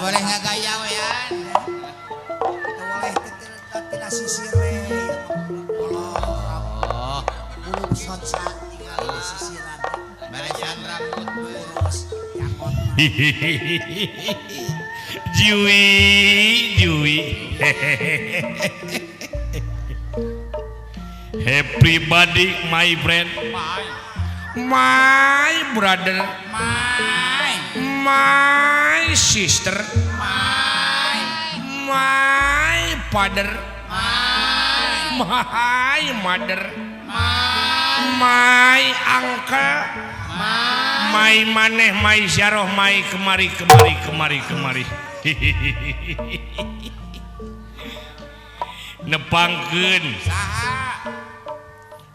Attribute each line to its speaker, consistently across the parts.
Speaker 1: boleh ngagaya wean.
Speaker 2: Boleh tina sisire.
Speaker 1: Oh,
Speaker 2: Bulu sotsa tinggal di sisiran.
Speaker 1: beresan rambut terus.
Speaker 3: Jui, Jui. Everybody, my friend, my brother, my sister, my father, my mother, my uncle, my maneh, my syaroh, my kemari. Nepangkeun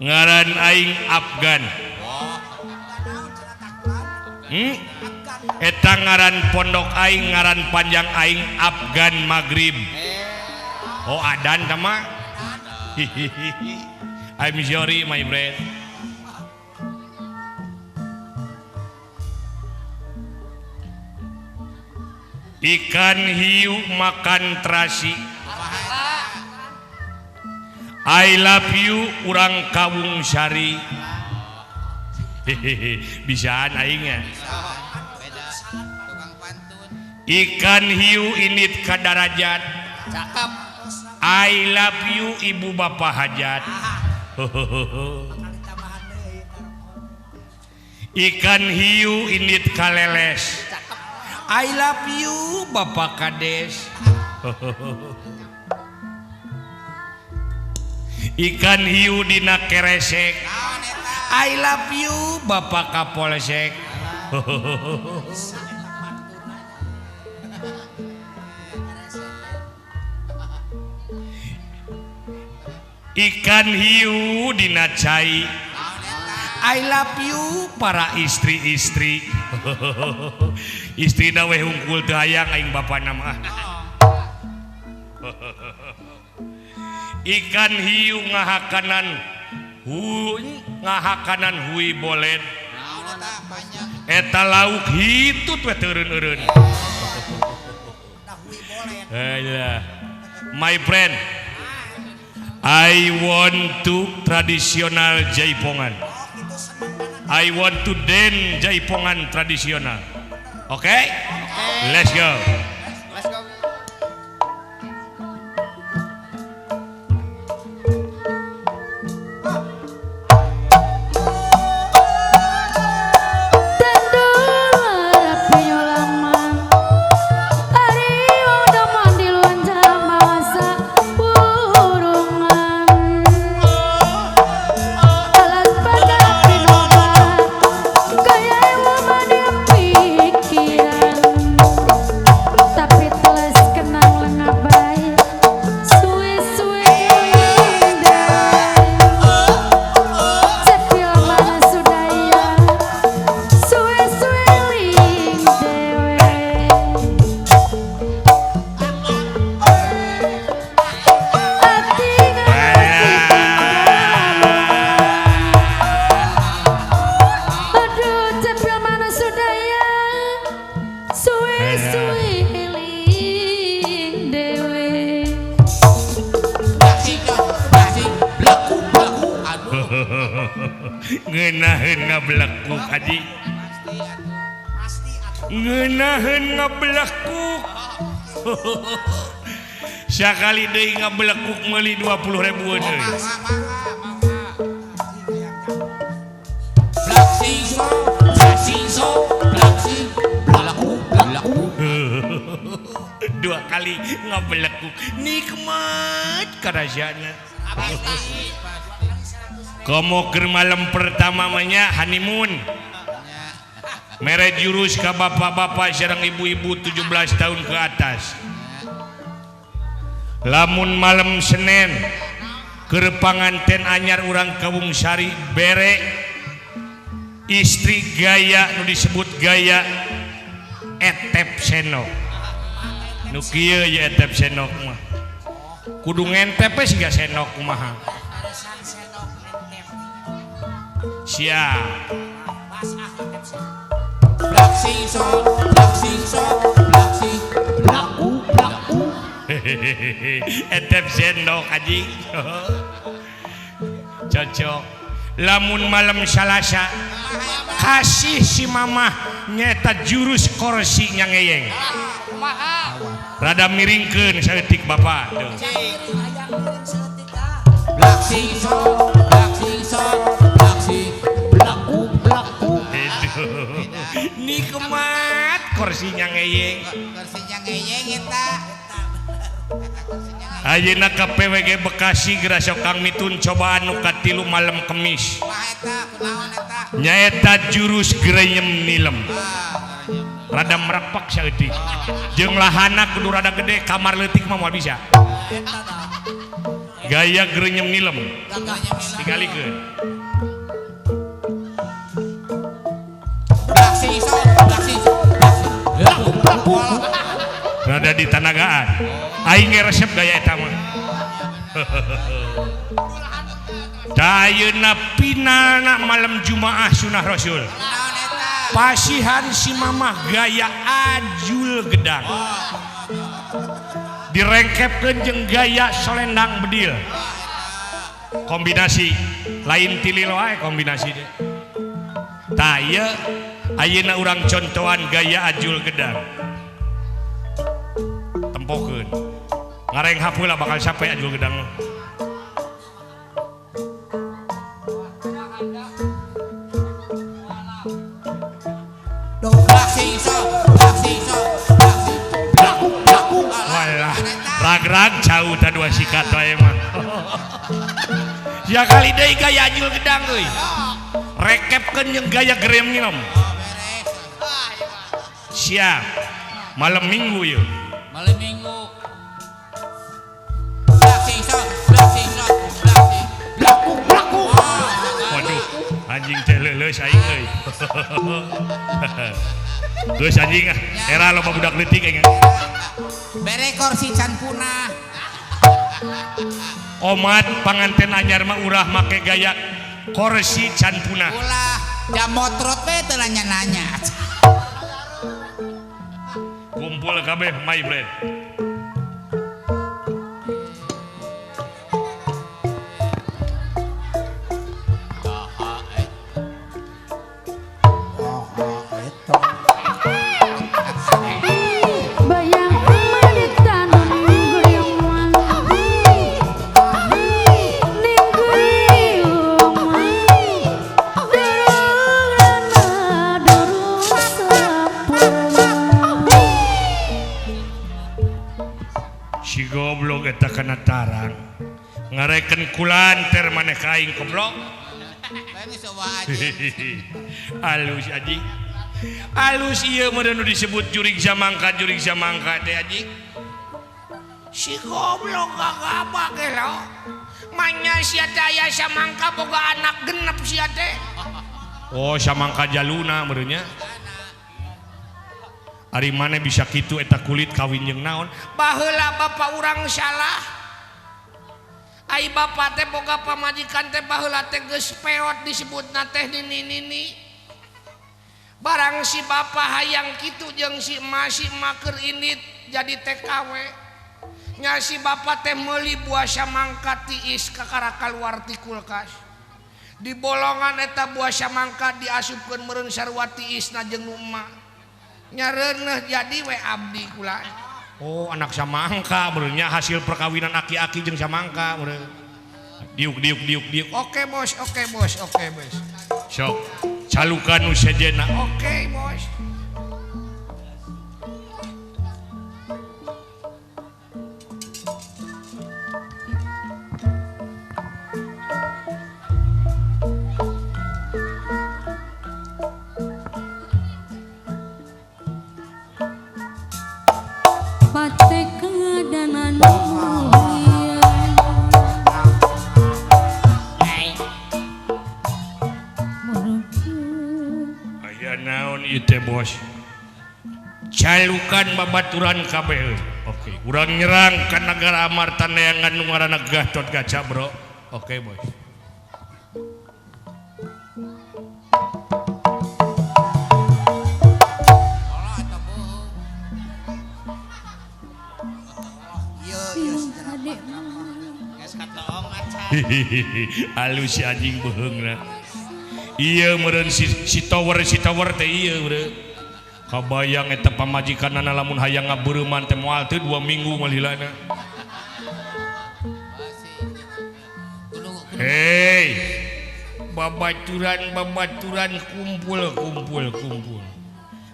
Speaker 3: ngaran aing Afgan. Eta ngaran pondok aing, ngaran panjang aing Afgan Maghrib. Oh adan sama. I'm sorry my friend. Ikan hiu makan terasi. I love you urang Kawung Sari. Bisaan aingnya.
Speaker 1: Beda tukang pantun.
Speaker 3: Ikan hiu init ka darajat.
Speaker 1: Cakep.
Speaker 3: I love you ibu bapak hajat. Ikan hiu init ka leles. I love you bapak kades. Ikan hiu dina keresek. I love you bapak kapolsek. Ikan hiu dina cai. I love you para istri-istri. Istri dawe hungkul teu hayang aing bapa nama. Ikan hiu ngahakanan hui bolen. Eta lauk hitut we teureun-eureun. My friend, I want to tradisional Jaipongan. I want to dance Jaipongan tradisional. Okay? Let's go. Ngeunaheun ngablekuk adi. Ngeunaheun ngablekuk. Sakali deui ngablekuk meuli 20.000 deui. Dua kali ngablekuk nikmat karajana. Komo keur malam pertama nya honeymoon. Mere jurus ka bapak-bapak sareng ibu-ibu 17 tahun ke atas. Lamun malam Senin keur panganten anyar urang Kawung Sari bere istri gaya nu disebut gaya etep senok. Nu kieu ya etep senok mah. Kudu ngentep siga senok kumaha. Siap.
Speaker 1: Black sing song, black sing song, black sing.
Speaker 3: etep sendok anjing cocok lamun malam Salasa kasih si mamah nyeta jurus kursi nya ngeyeng rada miringkeun saeutik bapak tuh
Speaker 2: Hayang miring seketika.
Speaker 1: Blak singso, blaku.
Speaker 3: nikmat kursinya ngeyeng
Speaker 1: Kursinya ngeyeng eta.
Speaker 3: ayeuna ka PWG Bekasi geura sok Kang Mitun cobaan nu katilu malam Kemis
Speaker 1: Wah eta kunaon eta?
Speaker 3: nyaeta jurus grenyem nilem rada merepak saeutik jeung lahana kudu rada gede kamar leutik mah moal bisa gaya grenyem nilem tingalikeun
Speaker 1: Blak singso.
Speaker 3: rada ditanagaan aing ge resep gaya eta mah dayeuna pinana malam Jumaah sunah Rasul
Speaker 1: Kunaon eta?
Speaker 3: pasihan si mamah gaya ajul gedang direngkepkeun jeung gaya solendang bedil kombinasi lain tilil wae kombinasi teh tah ieu ayeuna urang contohan gaya ajul gedang tempokeun ngareng hapeula bakal sampai ajul gedang
Speaker 1: Blak singso.
Speaker 3: walah rag-rag jauh ta dua sikat wae mah ya kali deui gaya ajul gedang euy rekepkeun jeung gaya gerem nilem siap malam minggu yuk
Speaker 1: Malam minggu. Blak singso. Blaku.
Speaker 3: waduh anjing teh leuleus aing euy geus anjing ah era loba budak leutik aing
Speaker 1: Bere kursi can punah.
Speaker 3: omat panganten anyar mah urah make gaya kursi can punah
Speaker 1: Ulah jam motrot we teu nanya-nanya.
Speaker 3: kumpul kabeh my friend
Speaker 4: Bayang manita nun guyuman ning guyuman durungna durung sampurna
Speaker 3: si goblok eta kana tarang ngareken kulanter maneh ka aing goblok
Speaker 1: Bae sowa aja.
Speaker 3: halus anjing halus ieu mah nu disebut jurig samangka teh anjing si goblok kagak apa ge lo manya sia teh aya samangka boga anak genep sia teh oh samangka jaluna meureunnya ari maneh bisa kitu eta kulit kawin jeung naon baheula bapak urang salah ai bapak teh boga pamajikan teh baheula teh geus peot disebutna teh nini barang si bapak hayang kitu jeung si emak keur indit jadi TKW nya si bapak teh meuli buah samangka tiis kakara kaluar ti kulkas di bolongan eta buah samangka diasupkeun meureun sarua tiisna jeung emak nya reuneuh jadi we abdi kula oh anak samangka meureunnya hasil perkawinan aki-aki jeung samangka meureun diuk oke bos sok calukan nu sejenna oke bos
Speaker 4: pate keadanan mulia
Speaker 3: aya naon ieu teh bos calukan babaturan kabeh oke urang nyerang ka negara Amarta Neangan nu ngaranna Gatot Kaca bro oke bos
Speaker 1: Ieu
Speaker 3: Alus si anjing beheungna. Iya meureun si tower teh ieu beureun. Kabayang eta pamajikanna lamun hayang ngabeureuman teh moal teu 2 minggu malilana. Hei, babaturan kumpul.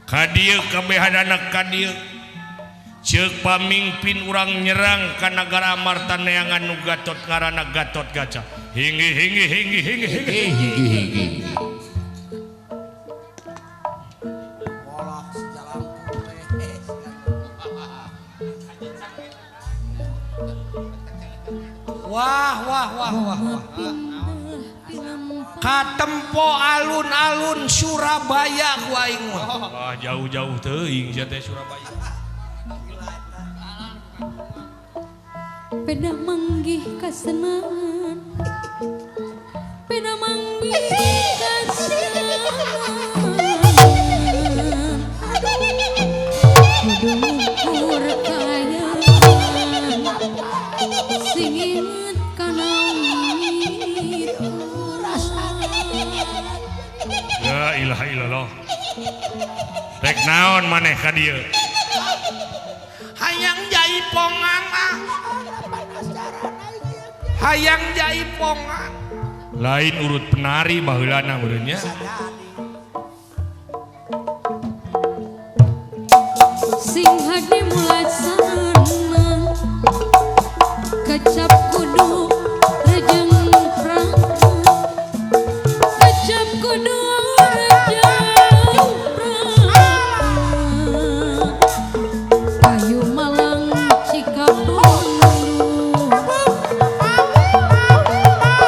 Speaker 3: Kadieu kabehan anak kadieu. Ceuk pamimpin urang nyerang ka nagara Amarta neangan nu Gatot ngaranna Gatot Kaca. Hinggi.
Speaker 2: Woloh sejalan
Speaker 3: Wah. Katempo alun-alun Surabaya ku aing mah. Wah, jauh-jauh teuing sia teh Surabaya.
Speaker 4: Peda manggih kasenangan, peda manggih kasenangan, kudu ngukur kaayaan, sing inget kana
Speaker 3: La ilaha illallah. Rek naon maneh ka dieu? Hayang jaipongan ah. Hayang jaipongan. Lain urut penari baheulana meureun nya.
Speaker 4: sing hadi mulasana kecap kudu rejeng prang, kecap kudu rejeng prang, kayu malang Cikapundung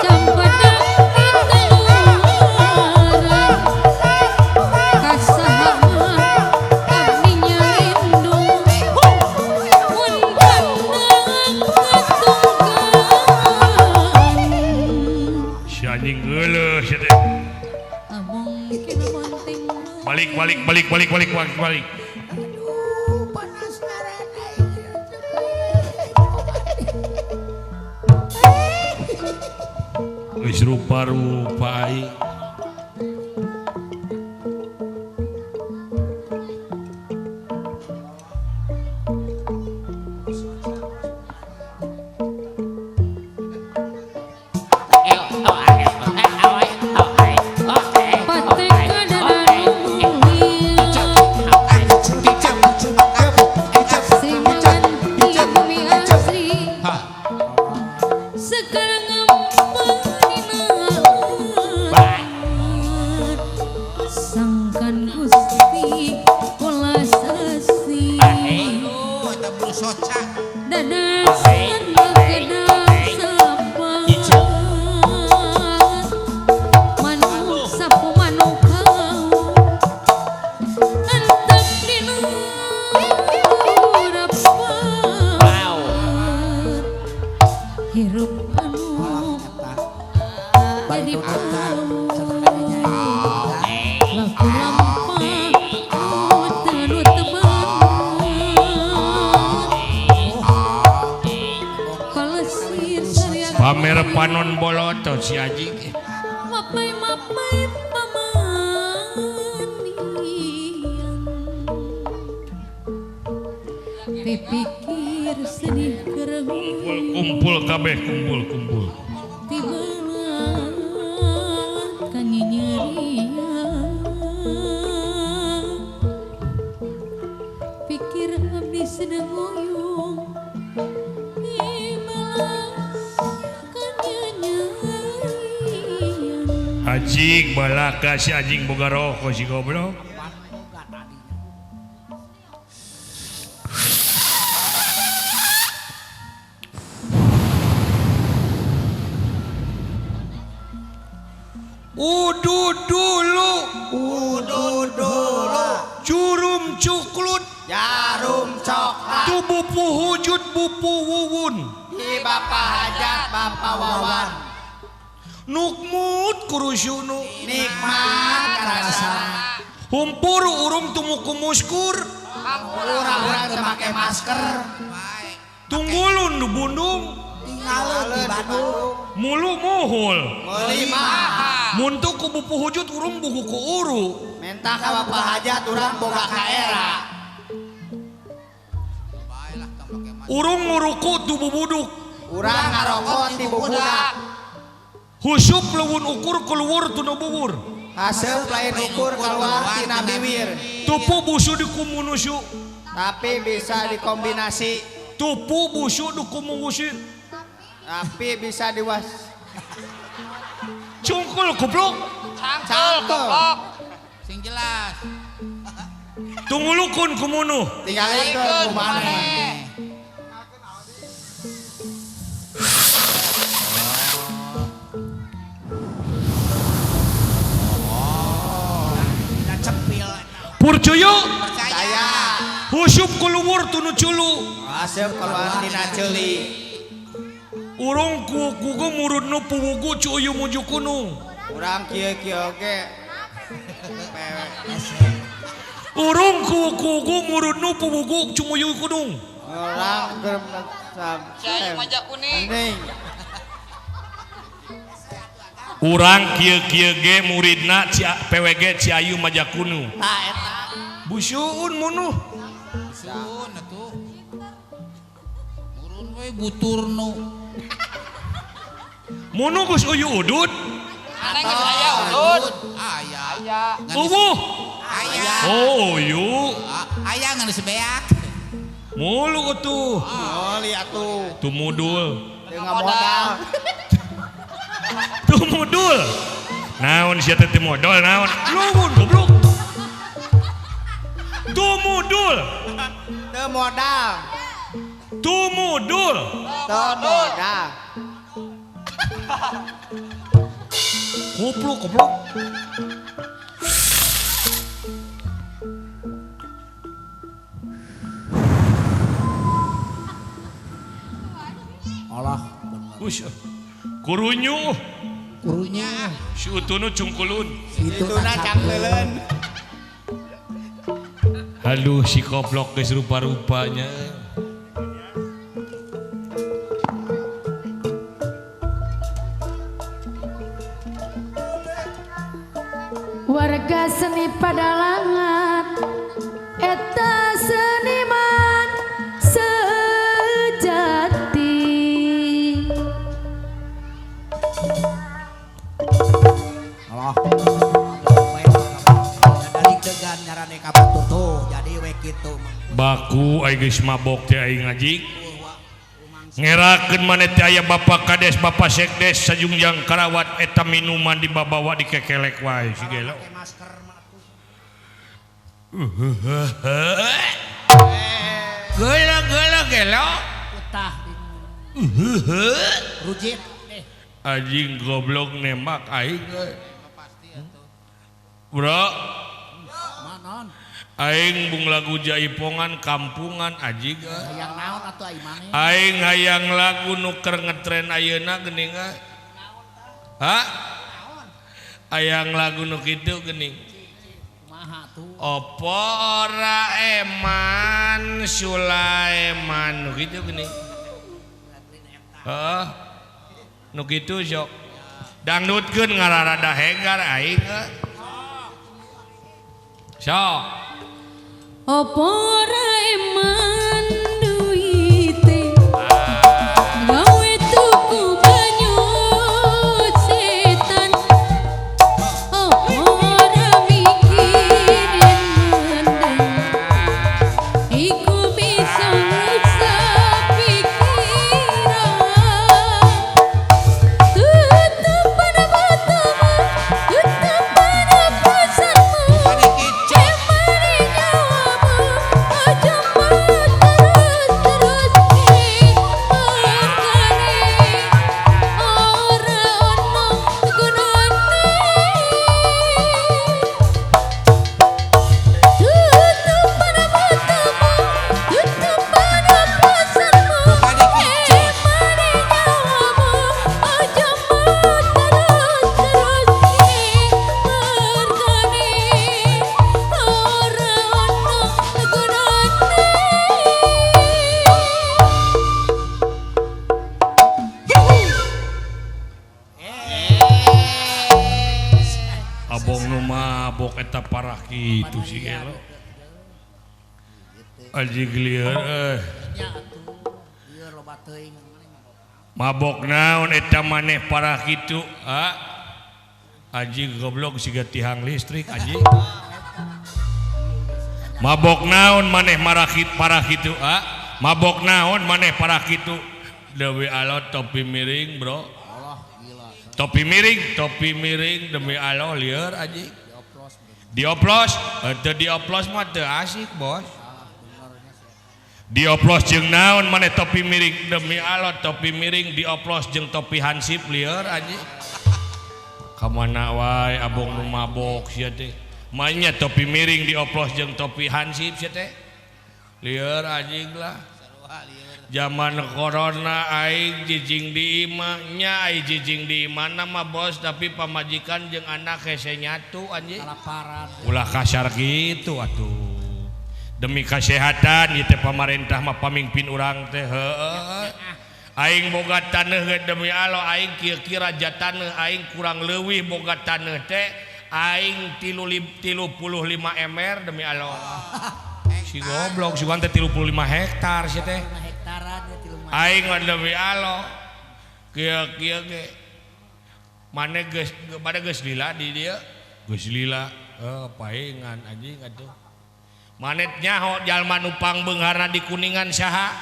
Speaker 4: campadang diteluran kasahaman abdi nyalindung mun pandang katunggan
Speaker 3: Si anjing geuleuh sia teh.
Speaker 4: abang kena banting
Speaker 3: Balik.
Speaker 2: panas ngaranna
Speaker 3: Geus rupa-rupa aing.
Speaker 4: patek kadana mulia sing ganti bumi asri sekarang sangkan Gusti pola sasi
Speaker 1: Aduh, eta bulu soca.
Speaker 4: dadasan kedah sapa manuk sapu manuk kau antep dina rapat hirup anu jadi bau laku lampah teu teban palesir sariak
Speaker 3: Pamer panon boloto si anjing.
Speaker 4: mapai pamandian pipikir sedih kerengut
Speaker 3: Kumpul kabeh kumpul.
Speaker 4: tibelat kanyi nyerian pikir abdi sedang ngoyong ibalas kanyanyarian
Speaker 3: Anjing balaka si anjing boga rokok si goblok. Udud dulu curum cuklut
Speaker 2: jarum coklat
Speaker 3: tubuh puhujud bupu wuwun
Speaker 2: di Bapak Hajat Bapak Wawan
Speaker 3: nukmut kurusunu
Speaker 2: nikmat karasana
Speaker 3: humpur urung tumuku muskur
Speaker 2: urang-urang teu make masker
Speaker 3: tunggulun du bundung
Speaker 2: tinggalin di Bandung
Speaker 3: mulu muhul
Speaker 2: meuli mah
Speaker 3: muntu ku bupu hujut urung buku ku uru
Speaker 2: mentah ka Bapak Hajat urang boga ka era
Speaker 3: urung nguruku tubuh buduk
Speaker 2: urang ngarokok di bubudak
Speaker 3: husup lewun ukur keluar tunu bubur
Speaker 2: hasil lain ukur keluar tina bibir
Speaker 3: tupu busu di kumunusu
Speaker 2: tapi bisa dikombinasi
Speaker 3: tupu busu di kumungusi
Speaker 2: tapi bisa diwas
Speaker 3: cungkul goblok
Speaker 2: cangkel
Speaker 1: sing jelas
Speaker 3: tungulukun kumunu
Speaker 2: tinggalin ke kumane
Speaker 3: purcuyu
Speaker 2: percaya
Speaker 3: husup keluar tunu culu
Speaker 2: hasil keluar tina ceuli
Speaker 3: urung kuku murudnu puwugu cuyu muju kunung
Speaker 2: urang kieu-kieu oge
Speaker 3: urung kuku murudnu puwugu cumuyu kunung
Speaker 2: urang keur
Speaker 5: Cai majak kuning.
Speaker 3: urang kieu-kieu ge muridna PWG Ciayu Majakunu
Speaker 2: tah eta
Speaker 3: busuun munuh
Speaker 1: sun atuh urun we buturnu
Speaker 3: munuh geus uyu udud
Speaker 5: Aneh geus aya udud.
Speaker 1: aya
Speaker 5: Aya.
Speaker 3: ubuh
Speaker 1: aya
Speaker 3: oh uyu
Speaker 1: aya ngan sebeak
Speaker 3: mulu tuh
Speaker 2: oli atuh
Speaker 3: tumudul
Speaker 2: dengan modal
Speaker 3: tumudul naon sia teh modal naon luhun goblok tumudul
Speaker 2: teu modal
Speaker 3: tumudul
Speaker 2: teu modal
Speaker 3: goblok
Speaker 1: Allah
Speaker 3: Ush, kurunyu
Speaker 1: kurunya
Speaker 3: si utunu cungkulun
Speaker 2: ituna cangkeuleun
Speaker 3: haluh si goblok geus rupa-rupanya
Speaker 4: warga seni Padalangan eta seniman sejati
Speaker 1: Allah dari degan nyarane ka batu tuh jadi we kitu
Speaker 3: baku ai geus mabok teh aing ngajik ngerakeun maneh teh aya bapak kades bapak sekdes sajungjang karawat eta minuman dibawa dikekelek wae si gelo
Speaker 1: masker mah
Speaker 3: gelo
Speaker 1: utah rujit
Speaker 3: anjing goblok nembak aing bro
Speaker 1: manon
Speaker 3: aing bung lagu jaipongan kampungan anjing
Speaker 1: yang naon atuh ai maneh
Speaker 3: aing hayang lagu nuker ngetren ayeuna geuning ha hayang lagu nu kitu geuning
Speaker 1: kumaha tuh
Speaker 3: opo ora eman Sulaiman nu kitu geuning heeh nu kitu sok dangdutkeun ngararada hegar aing sok
Speaker 4: opora eman duite gawe tuku banyu setan opora mikirin mendeng iku bisa pikiran tutup pada matamu tutup pada perasaanmu
Speaker 1: ane kicau
Speaker 4: Cemari nyawamu, aja
Speaker 3: abong nu mabok eta parah kitu si elo aji lieur mabok naon eta maneh parah kitu aji goblok siga tihang listrik aji mabok naon maneh parah kitu mabok naon maneh parah kitu Dewi Allah topi miring bro topi miring demi Allah lieur aji dioplos teu dioplos mah teu asik bos dioplos jeung naon maneh topi miring demi Allah topi miring dioplos jeung topi hansip lieur aji kamana wae abong nu mabok sia teh manya topi miring dioplos jeung topi hansip sia teh lieur anjing lah zaman corona aing jijing di imahnya aing jijing di mana mah bos tapi pamajikan jeung anak hese nyatu anjing ulah kasar gitu atuh demi kesehatan ieu teh pamarentah mah pamimpin urang teh heueuh aing boga taneuh demi Allah aing kieu-kieu raja taneuh aing kurang leuwih boga taneuh teh aing 35 MR demi Allah si goblok sugan teh 35 hektar sia teh aing demi Allah kieu-kieu ge mane geus lila di dieu geus lila paengan anjing atuh manet nyaho jalma nu pangbeungharna di Kuningan saha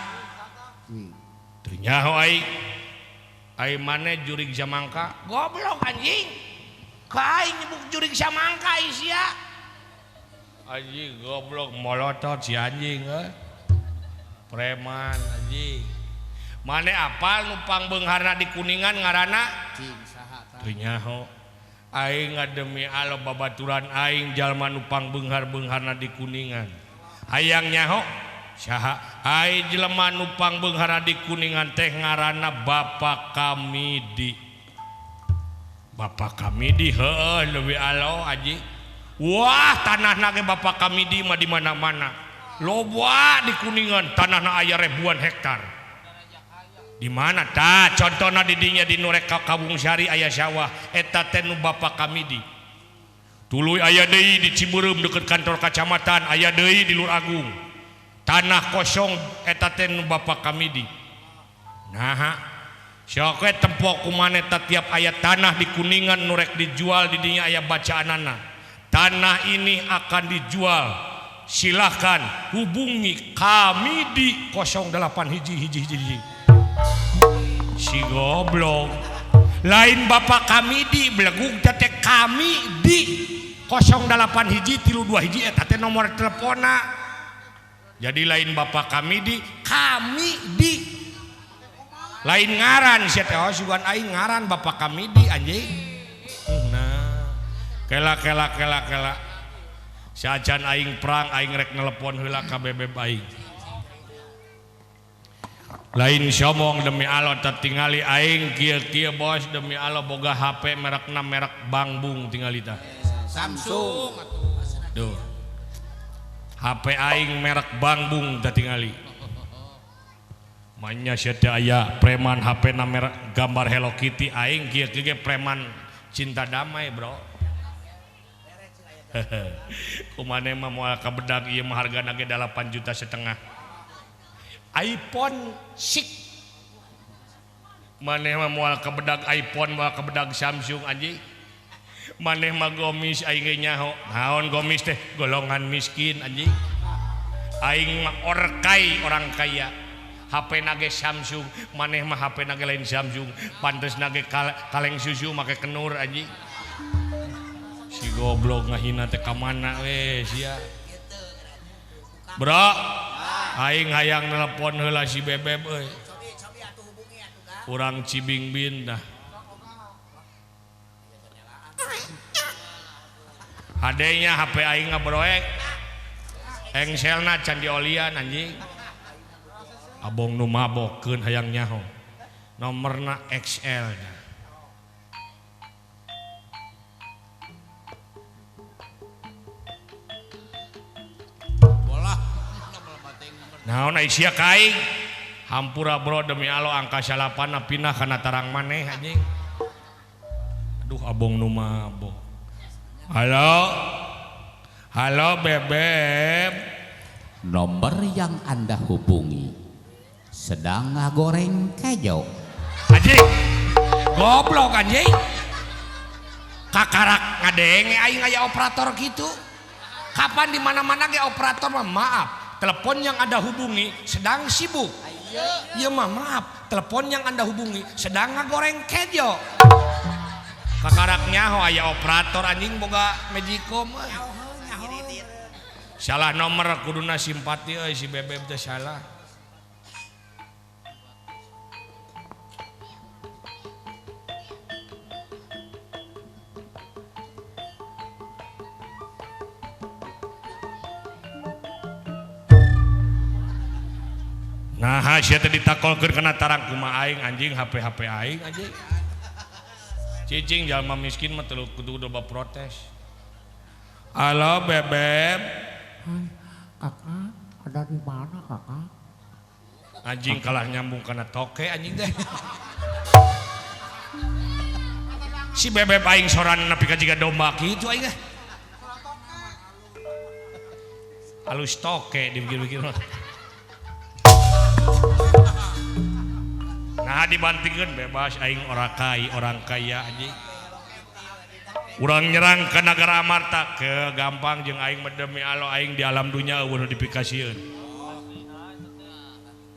Speaker 3: teu nyaho aing mane jurig Jamangka goblok anjing ka aing nyebut jurig Jamangka sia anjing goblok molotot si anjing preman anjing mane apal nu pangbeungharna di Kuningan ngaranna teu nyaho aing demi Allah babaturan aing jalma nu pangbeunghar-beungharna di Kuningan hayang nyaho saha aing jelema nu pangbeungharna di Kuningan teh ngaranna Bapak Kamidi heueuh leuwih Allah aji wah tanahna ge Bapak Kamidi mah di mana-mana loba di Kuningan tanahna aya ribuan hektar di mana tah contohna di dinya di Nurek Kabung Sari aya sawah eta teh nu Bapak Kamidi tuluy aya deui di Ciberem deket kantor kacamatan aya deui di Lur Agung tanah kosong eta teh nu Bapak Kamidi nah sok we tempok kumaneh tiap aya tanah di Kuningan Nurek dijual di dinya aya bacaanana tanah ini akan dijual silahkan hubungi Kamidi 08 hiji si goblok lain Bapak Kamidi belegug teh kami di 08 hiji 32 hiji eta teh nomor teleponna jadi lain Bapak Kamidi kami di lain ngaran sia teh sugan aing ngaran Bapak Kamidi anjing nah kela sajan aing perang aing rek nelepon heula ka bebeb aing lain somong demi Allah tertingali aing kieu-kieu bos demi Allah boga HP merekna merek Bangbung tingali tah
Speaker 1: Samsung
Speaker 3: duh HP aing merek Bangbung tah tingali manya sia teh aya preman HP na merek gambar Hello Kitty aing kieu-kieu ge preman cinta damai bro kumaneh mah moal ka bedag ieu mah hargana ge 8,5 juta iPhone 6 maneh mah moal ka bedag iPhone moal ka bedag Samsung anjing maneh mah gomis aing ge nyaho naon gomis teh golongan miskin anjing aing mah orkai orang kaya HP nage Samsung maneh mah HP nage lain Samsung pantes nage kaleng susu make kenur anjing si goblok ngahina teh ka mana we sia bro aing hayang nelpon heula si bebeb euy urang Cibingbin dah hadenya HP aing ngabroek engselna can diolian anjing abong nu mabokkeun hayang nyaho nomorna XL dah naon ai sia kaing hampura bro demi Allah angka 8 pindah kana tarang maneh anjing aduh abong nu mabok Halo. Halo Bebeb.
Speaker 1: Nomor yang Anda hubungi sedang ngagoreng kejo.
Speaker 3: Anjing. Goblok anjing. Kakarak ngadenge aing aya operator gitu. Kapan di mana-mana ge operator mah maaf. Telepon yang Anda hubungi sedang sibuk. Ya mah maaf. Telepon yang Anda hubungi sedang ngagoreng kejo. Kakaraknya ho aya operator anjing boga Magicom. Salah nomor kuduna simpati euy si Bebeb teh salah. Nah, sia teh ditakolkeun kana tarang kumaha aing anjing HP aing anjing. Cicing jalma miskin mah teu kudu protes. Halo Bebeb.
Speaker 1: Kakak ada di mana kakak?
Speaker 3: Anjing kalah nyambung kana toke anjing teh. Si Bebeb aing soran nepi ka jiga domba kitu aing teh. Halus toke dipikir-pikir mah. Nah dibantingkeun bebas aing orang kaya anjing. Urang nyerang ke negara Amarta ke gampang jeung aing demi Allah aing di alam dunia eueuh notifikasieun.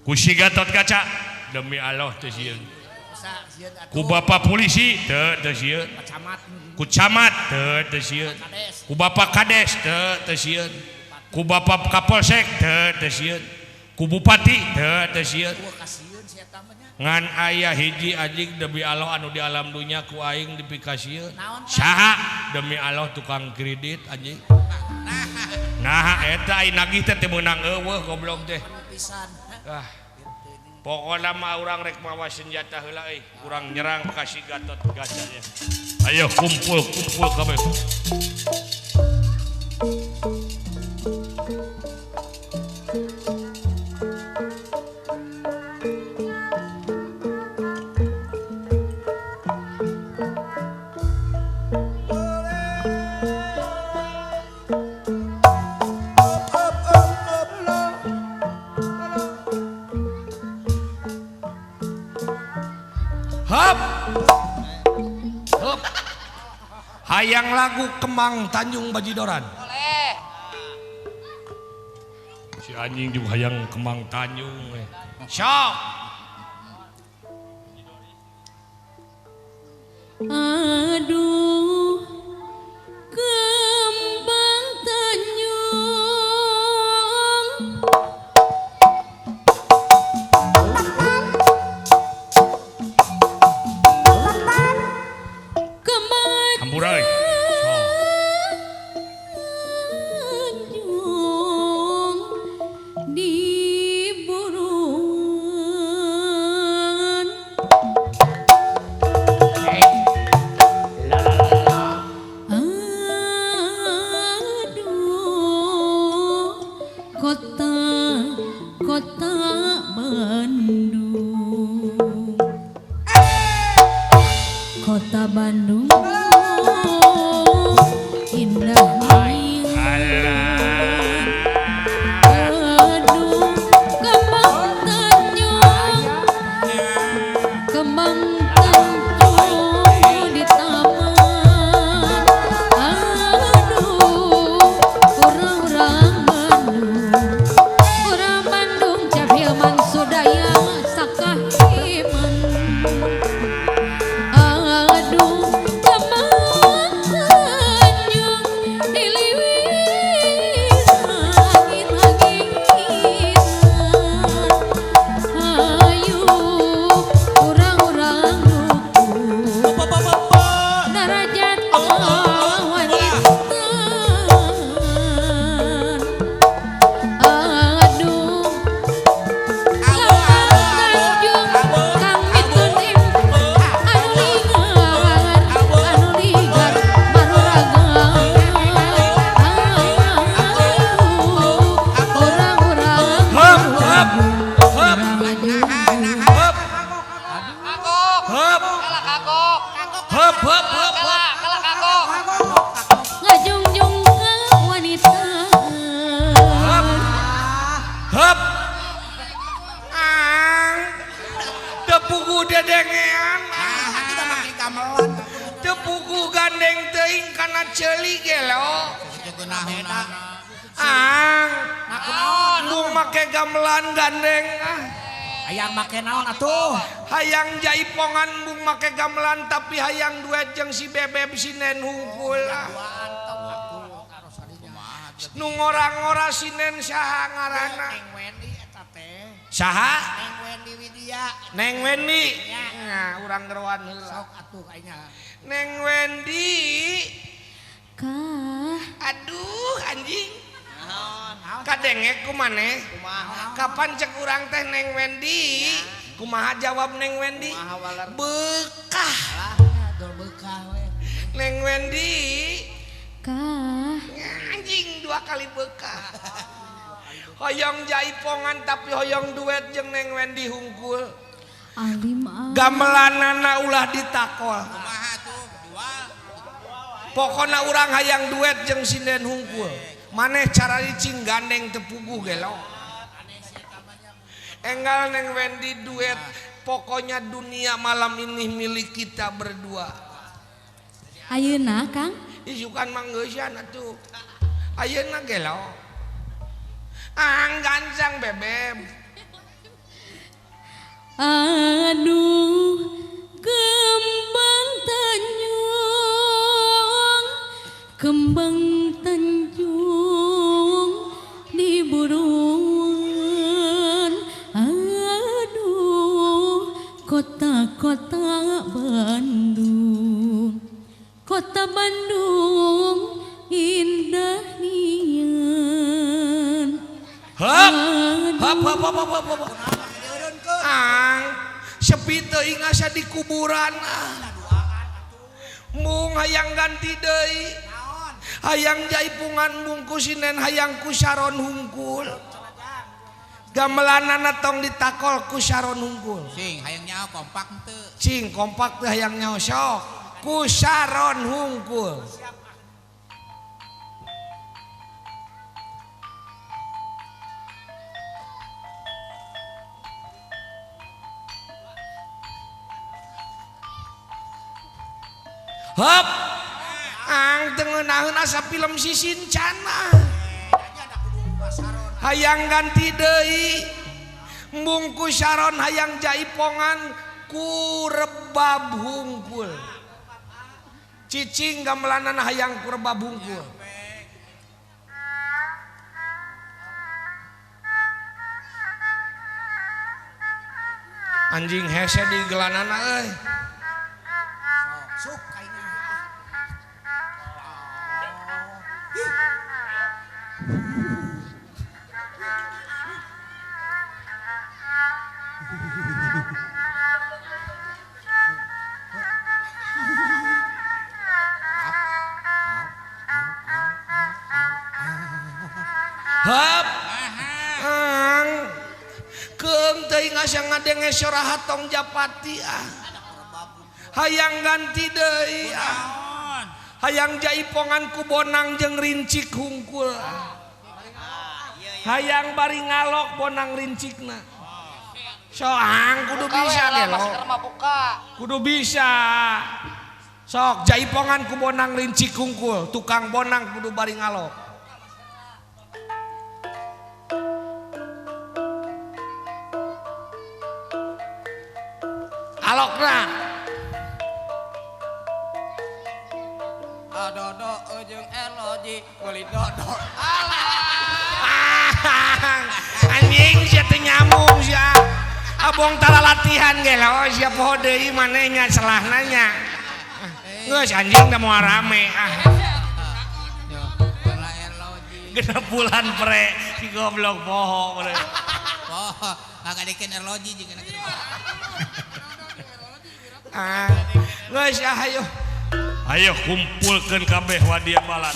Speaker 3: Ku si Gatot Kaca demi Allah teu sieun. Ku bapak polisi teu sieun. Ku camat teu sieun. Ku bapak kades teu sieun. Ku bapak kapolsek teu sieun. Ku bupati teu sieun. Ngan ayah hiji anjing demi Allah anu di alam dunia ku aing dipikasieun. Saha demi Allah tukang kredit anjing. Nah eta aing nagih teh teu meunang eueuh goblok teh. Pokona mah urang rek mawa senjata heula euy. Urang nyerang ka si Gatot Kaca nya. Ayo kumpul kabeh. Hayang lagu Kemang Tanjung Bajidoran.
Speaker 5: Boleh.
Speaker 3: Si anjing juga hayang Kemang Tanjung. Sok.
Speaker 4: Aduh Kembang Tanjung Kembang
Speaker 3: Hamburai.
Speaker 4: Tanjung di buruan aduh kota Bandung
Speaker 3: gedengean
Speaker 1: kita make gamelan
Speaker 3: teu puguh gandeng teuing kana ceuli ge lo
Speaker 1: geunah-geunah
Speaker 3: bung make gamelan gandeng
Speaker 1: hayang make naon atuh
Speaker 3: hayang jaipongan bung make gamelan tapi hayang duet jeung si bebeb sinen hungkul nu ngora-ngora sinen saha ngaranna
Speaker 1: Neng Wendy eta teh
Speaker 3: saha
Speaker 1: Neng Wendy Widya
Speaker 3: Neng Wendy nah urang geroan heula
Speaker 1: sok atuh kayaknya
Speaker 3: Neng Wendy
Speaker 4: Kah
Speaker 3: aduh anjing kadenge kumaneh kapan cek urang teh Neng Wendy kumaha jawab Neng Wendy bekah
Speaker 1: dol bekah we
Speaker 3: Neng Wendy
Speaker 4: Kah
Speaker 3: anjing 2 kali bekah hoyong jaipongan tapi hoyong duet jeung Neng Wendy hungkul
Speaker 4: Alim
Speaker 3: gamelanana ulah ditakol pokona urang hayang duet jeung sinden hungkul maneh cara licing gandeng tepuguh ge lo enggal Neng Wendy duet pokoknya dunia malam ini milik kita berdua
Speaker 4: Ayeuna Kang
Speaker 3: isukan manggeusan atuh ayeuna ge lo gancang bebeb
Speaker 4: aduh kembang tanjung di buruan aduh kota Bandung indah nian
Speaker 3: hap sepi teuing asa di kuburan mung hayang ganti deui hayang jaipungan mung ku sinen hayang ku Saron hungkul gamelanana tong ditakol ku Saron hungkul
Speaker 1: sing hayang nyaho kompak teu
Speaker 3: cing kompak teu hayang nyosok ku Saron hungkul hop tengenaheun asa film Sisincana hayang ganti deui mbung ku Saron hayang jaipongan ku Rebab hungkul cicing gamelanana hayang ku Rebab hungkul anjing hese di gelanana euy
Speaker 1: sok kayaknya
Speaker 3: hap keung teuing asa ngadenge soraha tong Japati hayang ganti deui hayang jaipongan ku Bonang jeung Rincik hungkul hayang bari ngalok Bonang Rincikna soang kudu bisa ge lo kudu bisa sok jaipongan ku Bonang Rincik hungkul tukang Bonang kudu bari ngalok alokna
Speaker 2: Dodo ujung eloji kulit dodo
Speaker 3: anjing sia teu nyambung sia abong tara latihan ge lo sia poho deui manehnya selahna nya geus anjing da moal rame genep bulan pre si goblok poho
Speaker 1: ngagadikeun eloji jeung
Speaker 3: geus ayo kumpulkeun kabeh wadia balat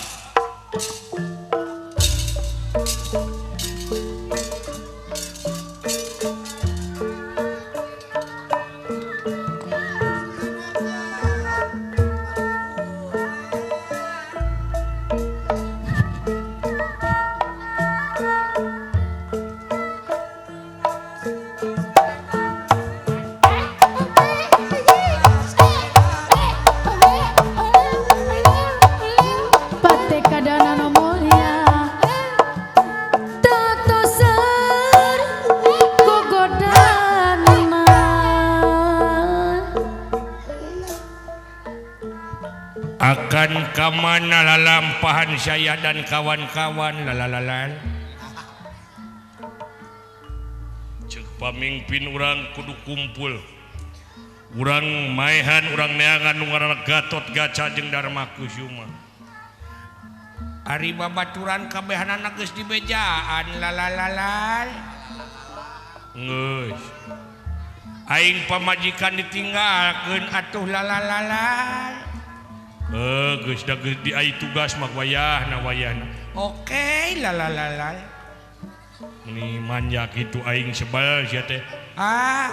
Speaker 3: akan kamana lalampahan saya dan kawan-kawan lalalalan. Cek pamimpin orang kudu kumpul. Urang maehan urang neangan nu ngaranna Gatot Gaca jeung Dharma Kusuma. Ari babaturan kabehanana geus dibejaan lalalalan. Geus. Aing pamajikan ditinggalkeun atuh lalalalan. Geus da geus di ai tugas mah wayahna. Oke lalalalan. Ini manja kitu aing sebal sia teh.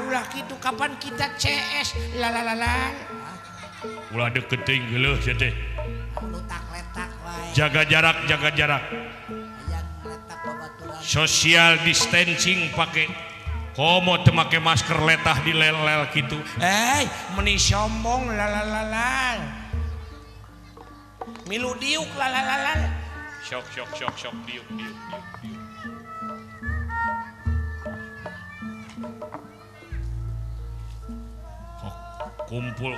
Speaker 3: Ulah kitu kapan kita CS lalalalan. Ulah deket teuing geuleuh sia teh.
Speaker 1: Letak-letak wae.
Speaker 3: Jaga jarak.
Speaker 1: Yang letak babaturan.
Speaker 3: Social distancing pake komo teu make masker letah di lel-lel kitu. Meni sombong lalalalan. Milu diuk lalalalan. Sok diuk. Kumpul.